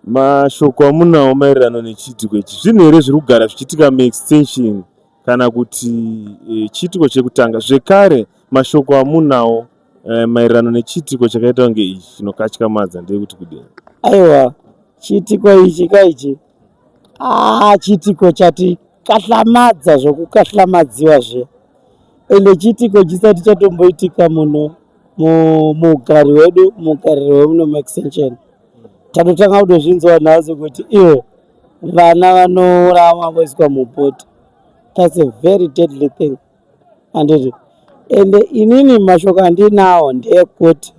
mashoko amunawo maererano nechiitiko ichi zvinhu here zviri kugara zvichiitika muextension kana kuti chiitiko chekutanga? Zvekare mashoko amunawo maererano nechiitiko chakaita kunge ichi chinokatyamadza ndeyekuti kudini? Aiwa, chiitiko ichi kaichi chiitiko chatikatlamadza zvokukathlamadziwa zve, ende chiitiko chisati chatomboitika muno muugari hwedu, muugariro hwemuno muextension. Tanotanga kutozvinzwa nhasi kuti iwe vana vanorava voiswa mubhoti. That's a very deadly thing. Ende inini mashoko andinawo ndeyekuti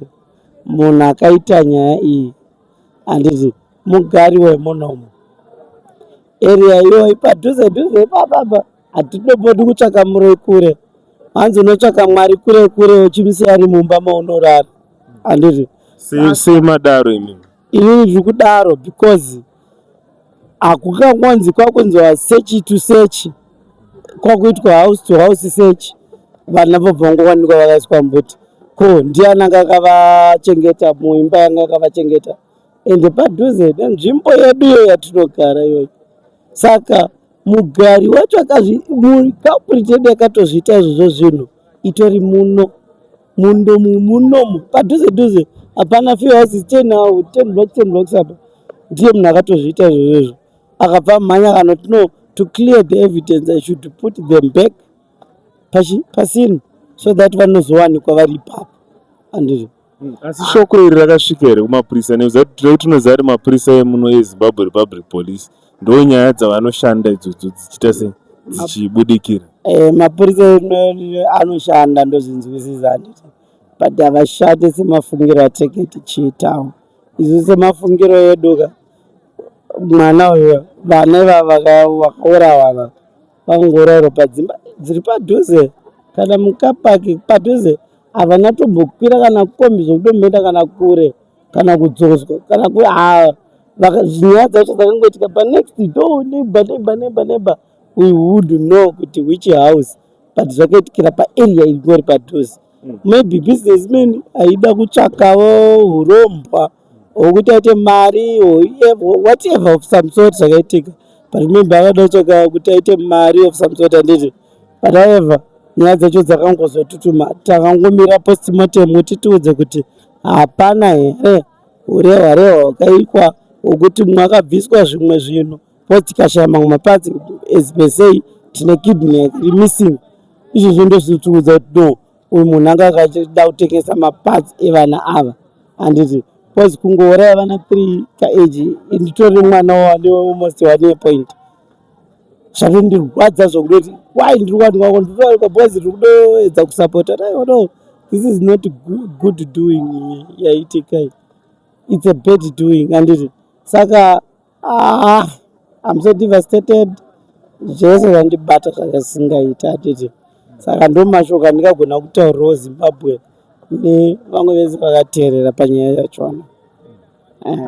munhu akaita nyaya iyi handiti mugari wemunomu area iyoyi padhuze dhuze ipapapa hatitombodi kutsvaka muroi kure. Hanzi unotsvaka Mwari kure kure uchimusiya ari mumba maunorara. Handiti sei madaro imimi? inini ndiri kudaro because hakukangonzi kwakunzwa search to search, kwakuitwa house to house search, vana vobva ngowanikwa vakaiswa mbuti. Ko ndiani anga akavachengeta muimba yanga akavachengeta? Ende padhuze nenzvimbo yedu iyo yatinogara iyoyo. Saka mugari wacho culprit yakatozviita izvozvo zvinhu itori munomu padhuze dhuze. Hapana few houses 10 blocks apa ndiye munhu akatozviita izvozvo. Akabva mhanya kanoti no, to clear the evidence I should put them back pasini so that vanozowanikwa vari ipapo. Handiti asi shoko iri rakasvika here kumapurisa? Nekuti tinoziva kuti mapurisa emuno eZimbabwe Republic Police ndo nyaya dzavanoshanda idzodzo dzichiita sei dzichibudikira? Mapurisa anoshanda ndozvinzwisisa handiti, but havashandi semafungiro ateketi chiitawo. Isu semafungiro edu mwana uyo vana ivava vakaurawa vangourairwa padzimba dziri padhuze kana mukapaki padhuze. Havana tombokwira kana kombi zvokutomboenda kana kure kana kudzoswa kana nyaya dzacho dzakangoitika panext door, neighbor we would know kuti which house, but zvakaitikira paarea ingori padhuze. Maybe businessman aida kutsvakawo urombwa hwokuti aite mari whatever of some sort zvakaitika, but remember akada kutsvaka kuti aite mari of some sort handiti. But however nyaya dzacho dzakangozotutuma, takangomira postmortem titiudze kuti hapana here urehwa hwakaikwa hwokuti mwakabviswa zvimwe zvinhu poti tikashaya mamwe maparts especially tine kidney missing. Izvozvo ndozvinotiudza kuti no, uyu munhu anga akachida kutengesa maparts evana ava. Handiti pose kungouraya vana 3 kaeji nditori mwana wane almost 1 point. Zvatondirwadza zvokudoti why ndiri kuwanikwa ndinowanikwa because ndiri kudoedza kusapota. No, this is not good doing yaitika. It's a bad doing. Handiti saka I'm so devastated. Zvese zvandibata zvakasingaita handiti. Saka ndo mashoko andingagona kutaurirawo Zimbabwe nevamwe vese vakateerera panyaya yachona.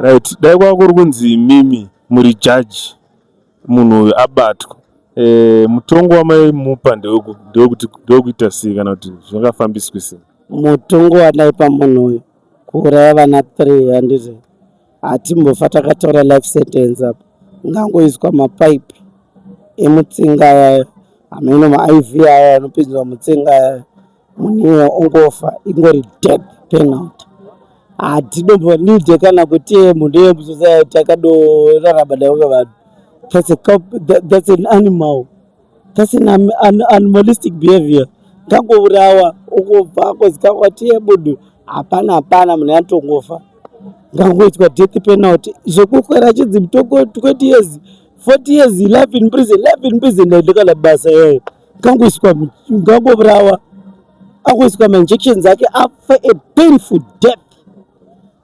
Right, dai kwakuri kunzi mimi muri jaji munhu uyu abatwa, mutongo wamaimupa ndewekuita sei kana kuti zvakafambiswi sei? Mutongo wandaipa munhu uyu kuuraya vana 3 handiti hatimbofa takataura life sentence apa. Ngangoiswa mapaipi emutsinga yayo, hameno ma-IV aya anopinzwa mutsinga yayo, munhu ongofa ingori death penalty. Hatidombonidhe kana kuti munhu yemusociety akadorarama nayo vanhu. That's an animal. That's an animalistic behavior. Ngangourawa ungobva kozikangwa kuti munhu hapana munhu anotongofa. Ngangoitwa death penalty. Zvekukwera chidzi mutongo 20 years 40 years life in prison ndikala basa yayo. Ngangourawa angoiswa ma-injections ake afa a painful death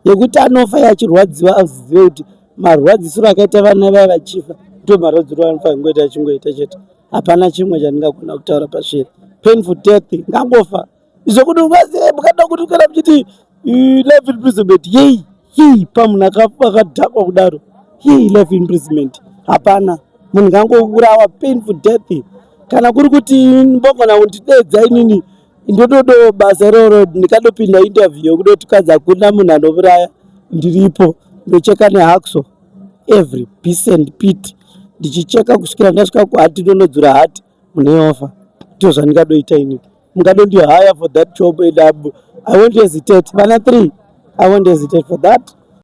yekuti anofa yachirwadziwa azive kuti marwadzisiro akaita vana vaya vachifa ndo marwadziro anofanira kungoita achingoita chete. Hapana chimwe chandingagona kutaura pasviri. Painful death ngangofa. Zvokuti mukada kuti kana muchiti life imprisonment yei pamunhu akadhakwa kudaro life imprisonment. Hapana, munhu ngangourawa painful death. Kana kuri kuti mbogona kundidedza inini ndotodo basa roro ndikadopinda interview yekudoti kadzi hakuna munhu anouraya ndiripo ndocheka nehakso every piece and pit, ndichicheka kusvikira ndasvika kuhati ndonodzura hati mune ofa. Ndizvo zvandingadoita ini. Mungadondihire for that job and I won't hesitate. Vana 3, I won't hesitate for that.